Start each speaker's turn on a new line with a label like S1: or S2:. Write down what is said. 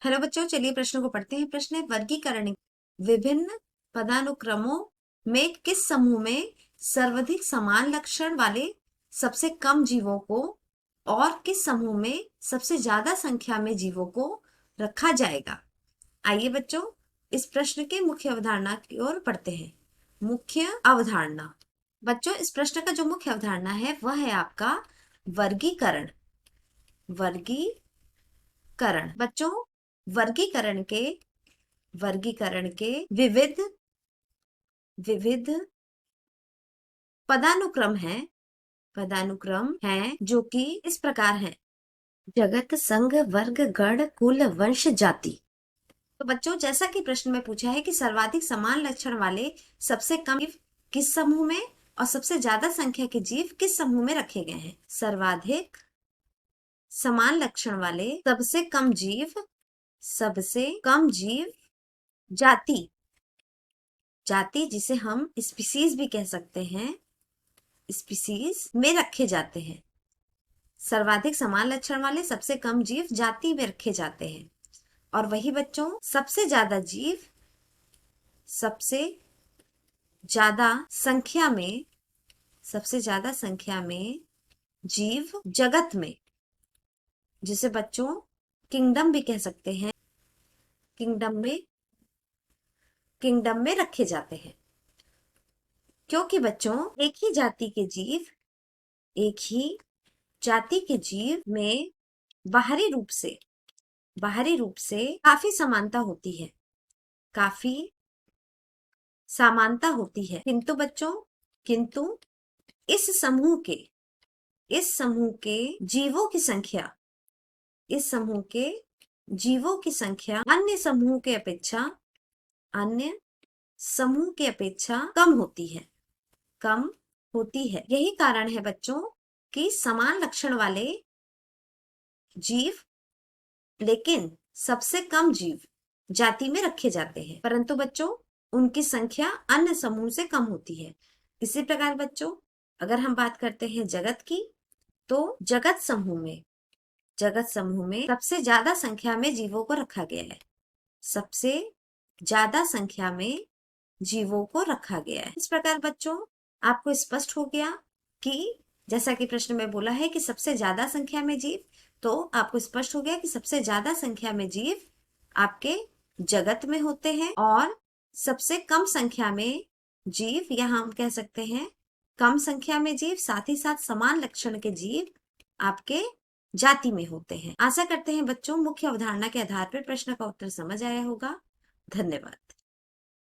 S1: Hello बच्चों, चलिए प्रश्न को पढ़ते हैं। प्रश्न है वर्गीकरण। विभिन्न पदानुक्रमों में किस समूह में सर्वाधिक समान लक्षण वाले सबसे कम जीवों को और किस समूह में सबसे ज्यादा संख्या में जीवों को रखा जाएगा। आइए बच्चों, इस प्रश्न के मुख्य अवधारणा की ओर पढ़ते हैं। मुख्य अवधारणा। बच्चों, इस प्रश्न का जो मुख्य अवधारणा है वह है आपका वर्गीकरण। वर्गीकरण बच्चों, वर्गीकरण के विविध विविध पदानुक्रम हैं जो कि इस प्रकार हैं: जगत, संघ, वर्ग, गण, कुल, वंश, जाति। तो बच्चों, जैसा कि प्रश्न में पूछा है कि सर्वाधिक समान लक्षण वाले सबसे कम जीव किस समूह में और सबसे ज्यादा संख्या के जीव किस समूह में रखे गए हैं। सर्वाधिक समान लक्षण वाले सबसे कम जीव जाति जिसे हम स्पीसीज भी कह सकते हैं, स्पीसीज में रखे जाते हैं। सर्वाधिक समान लक्षण वाले सबसे कम जीव जाति में रखे जाते हैं। और वही बच्चों, सबसे ज्यादा संख्या में जीव जगत में, जिसे बच्चों किंगडम भी कह सकते हैं, किंगडम में रखे जाते हैं। क्योंकि बच्चों एक ही जाति के जीव में बाहरी रूप से काफी समानता होती है। किंतु इस समूह के जीवों की संख्या अन्य समूह के अपेक्षा कम होती है। यही कारण है बच्चों कि समान लक्षण वाले जीव लेकिन सबसे कम जीव जाति में रखे जाते हैं, परंतु बच्चों उनकी संख्या अन्य समूह से कम होती है। इसी प्रकार बच्चों, अगर हम बात करते हैं जगत की, तो जगत समूह में सबसे ज्यादा संख्या में जीवों को रखा गया है। सबसे ज्यादा संख्या में जीवों को रखा गया है। इस प्रकार बच्चों आपको स्पष्ट हो गया कि जैसा कि प्रश्न में बोला है कि सबसे ज्यादा संख्या में जीव, तो आपको स्पष्ट हो गया कि सबसे ज्यादा संख्या में जीव आपके जगत में होते हैं और सबसे कम संख्या में जीव, या हम कह सकते हैं कम संख्या में जीव, साथ ही साथ समान लक्षण के जीव आपके जाति में होते हैं। आशा करते हैं बच्चों मुख्य अवधारणा के आधार पर प्रश्न का उत्तर समझ आया होगा। धन्यवाद।